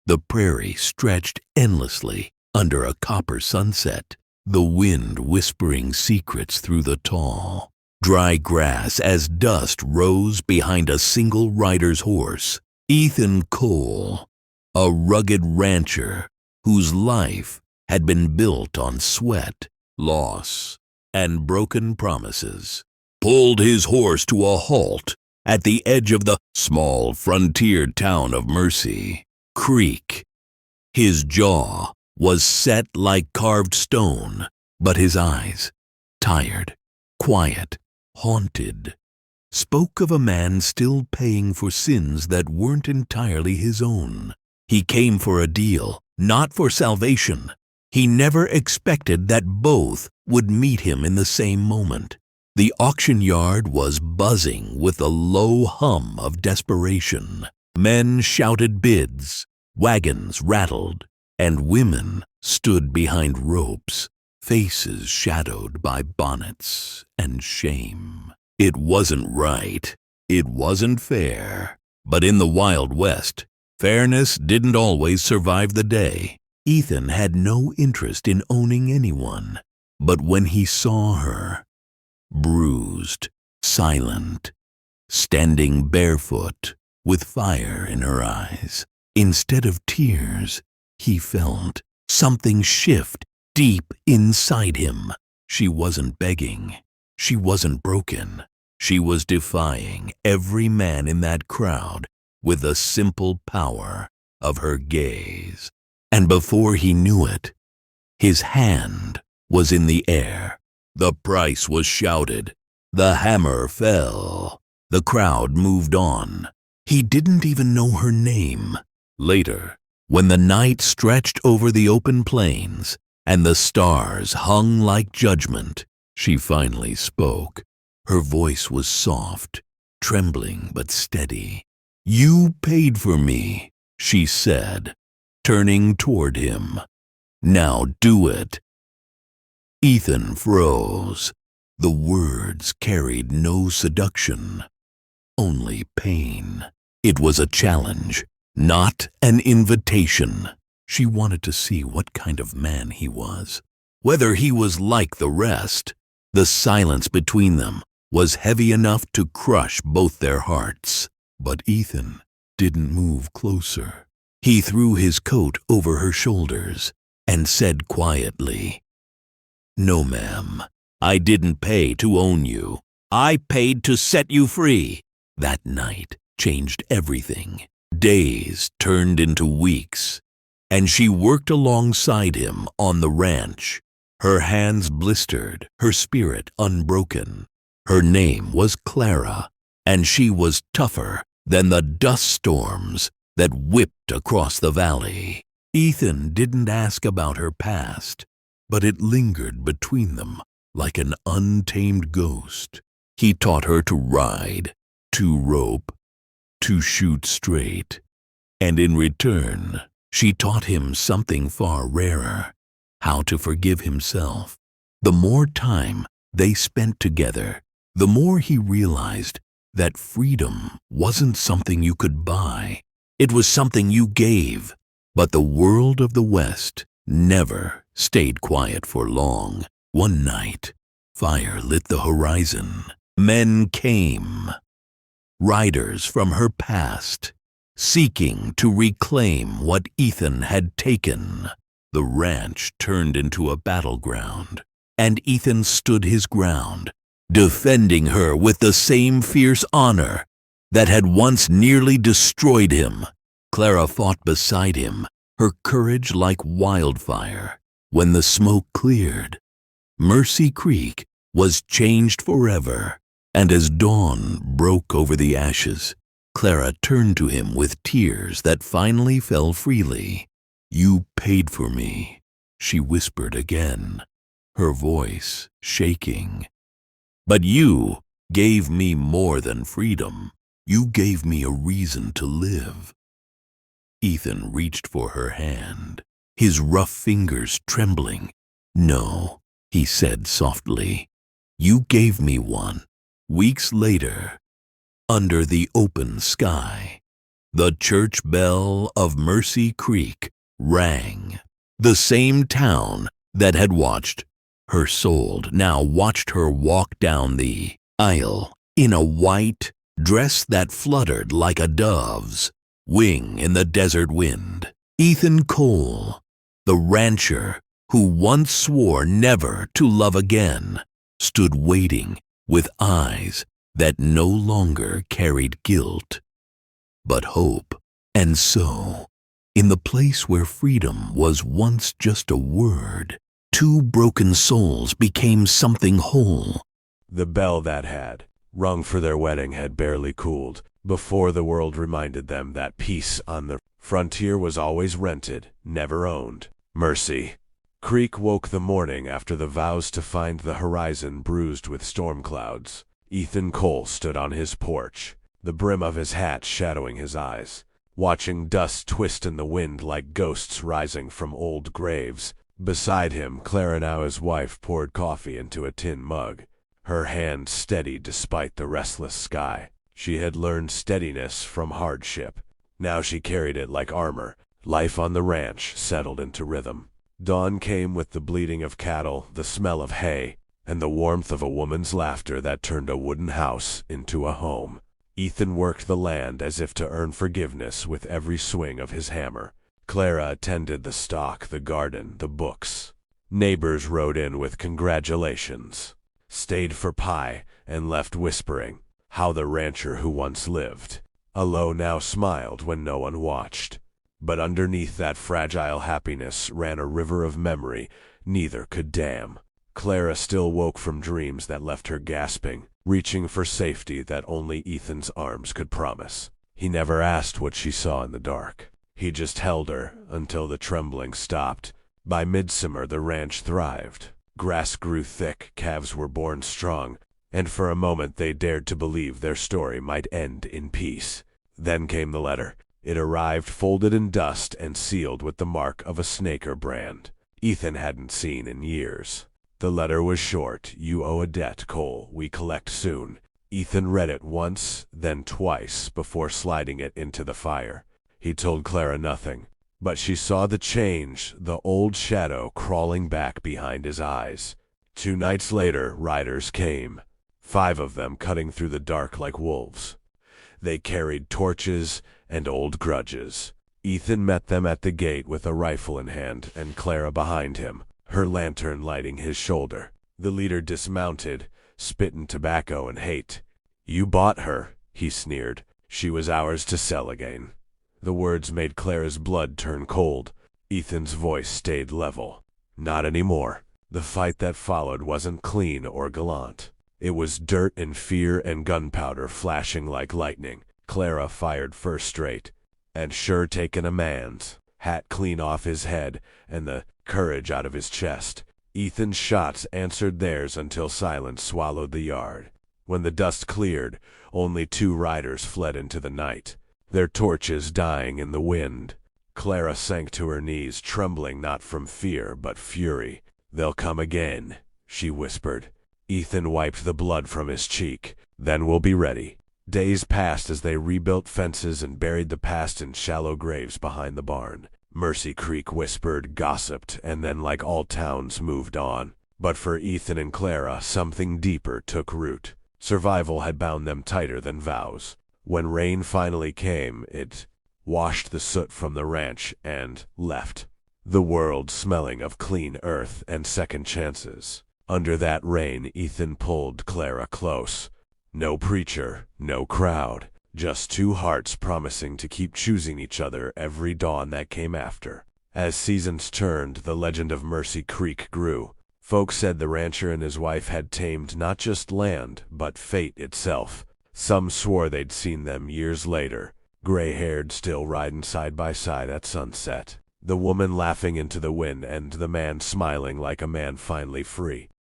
The prairie stretched endlessly under a copper sunset, the wind whispering secrets through the tall, dry grass as dust rose behind a single rider's horse. Ethan Cole, a rugged rancher whose life had been built on sweat, loss, and broken promises, pulled his horse to a halt at the edge of the small frontier town of Mercy Creek. His jaw was set like carved stone, but his eyes, tired, quiet, haunted, spoke of a man still paying for sins that weren't entirely his own. He came for a deal, not for salvation. He never expected that both would meet him in the same moment. The auction yard was buzzing with a low hum of desperation. Men shouted bids, wagons rattled, and women stood behind ropes, faces shadowed by bonnets and shame. It wasn't right. It wasn't fair. But in the Wild West, fairness didn't always survive the day. Ethan had no interest in owning anyone. But when he saw her, bruised, silent, standing barefoot, with fire in her eyes, instead of tears, he felt something shift deep inside him. She wasn't begging. She wasn't broken. She was defying every man in that crowd with the simple power of her gaze. And before he knew it, his hand was in the air. The price was shouted. The hammer fell. The crowd moved on. He didn't even know her name. Later, when the night stretched over the open plains and the stars hung like judgment, she finally spoke. Her voice was soft, trembling but steady. "You paid for me," she said, turning toward him. "Now do it." Ethan froze. The words carried no seduction, only pain. It was a challenge, not an invitation. She wanted to see what kind of man he was, whether he was like the rest. The silence between them was heavy enough to crush both their hearts. But Ethan didn't move closer. He threw his coat over her shoulders and said quietly, "No, ma'am, I didn't pay to own you. I paid to set you free." That night changed everything. Days turned into weeks, and she worked alongside him on the ranch. Her hands blistered, her spirit unbroken. Her name was Clara, and she was tougher than the dust storms that whipped across the valley. Ethan didn't ask about her past, but it lingered between them like an untamed ghost. He taught her to ride, to rope, to shoot straight, and in return, she taught him something far rarer: how to forgive himself. The more time they spent together, the more he realized that freedom wasn't something you could buy. It was something you gave. But the world of the West never stayed quiet for long. One night, fire lit the horizon. Men came, riders from her past, seeking to reclaim what Ethan had taken. The ranch turned into a battleground, and Ethan stood his ground, defending her with the same fierce honor that had once nearly destroyed him. Clara fought beside him, her courage like wildfire. When the smoke cleared, Mercy Creek was changed forever, and as dawn broke over the ashes, Clara turned to him with tears that finally fell freely. "You paid for me," she whispered again, her voice shaking. "But you gave me more than freedom. You gave me a reason to live." Ethan reached for her hand, his rough fingers trembling. "No," he said softly. "You gave me one." Weeks later, under the open sky, The church bell of Mercy Creek rang. The same town that had watched her sold now watched her walk down the aisle in a white dress that fluttered like a dove's wing in the desert wind. Ethan Cole, the rancher who once swore never to love again, stood waiting with eyes that no longer carried guilt, but hope. And so, in the place where freedom was once just a word, two broken souls became something whole. The bell that had rung for their wedding had barely cooled before the world reminded them that peace on the frontier was always rented, never owned. Mercy Creek woke the morning after the vows to find the horizon bruised with storm clouds. Ethan Cole stood on his porch, the brim of his hat shadowing his eyes, watching dust twist in the wind like ghosts rising from old graves. Beside him, Clara, now his wife, poured coffee into a tin mug, her hand steady despite the restless sky. She had learned steadiness from hardship. Now she carried it like armor. Life on the ranch settled into rhythm. Dawn came with the bleating of cattle, the smell of hay, and the warmth of a woman's laughter that turned a wooden house into a home. Ethan worked the land as if to earn forgiveness with every swing of his hammer. Clara attended the stock, the garden, the books. Neighbors rode in with congratulations, stayed for pie, and left whispering how the rancher who once lived alone now smiled when no one watched. But underneath that fragile happiness ran a river of memory neither could dam. Clara still woke from dreams that left her gasping, reaching for safety that only Ethan's arms could promise. He never asked what she saw in the dark. He just held her until the trembling stopped. By midsummer the ranch thrived. Grass grew thick, calves were born strong, and for a moment they dared to believe their story might end in peace. Then came the letter. It arrived folded in dust and sealed with the mark of a snaker brand Ethan hadn't seen in years. The letter was short. "You owe a debt, Cole. We collect soon." Ethan read it once, then twice, before sliding it into the fire. He told Clara nothing, but she saw the change, the old shadow crawling back behind his eyes. 2 nights later, riders came, 5 of them cutting through the dark like wolves. They carried torches and old grudges. Ethan met them at the gate with a rifle in hand and Clara behind him, her lantern lighting his shoulder. The leader dismounted, spitting tobacco and hate. "You bought her," he sneered. "She was ours to sell again." The words made Clara's blood turn cold. Ethan's voice stayed level. "Not anymore." The fight that followed wasn't clean or gallant. It was dirt and fear and gunpowder flashing like lightning. Clara fired first straight, and sure taken a man's, hat clean off his head and the courage out of his chest. Ethan's shots answered theirs until silence swallowed the yard. When the dust cleared, only 2 riders fled into the night, their torches dying in the wind. Clara sank to her knees, trembling not from fear but fury. "They'll come again," she whispered. Ethan wiped the blood from his cheek. "Then we'll be ready." Days passed as they rebuilt fences and buried the past in shallow graves behind the barn. Mercy Creek whispered, gossiped, and then, like all towns, moved on. But for Ethan and Clara, something deeper took root. Survival had bound them tighter than vows. When rain finally came, it washed the soot from the ranch and left the world smelling of clean earth and second chances. Under that rain, Ethan pulled Clara close. No preacher, no crowd, just 2 hearts promising to keep choosing each other every dawn that came after. As seasons turned, the legend of Mercy Creek grew. Folks said the rancher and his wife had tamed not just land, but fate itself. Some swore they'd seen them years later, gray-haired, still riding side by side at sunset. The woman laughing into the wind and the man smiling like a man finally free.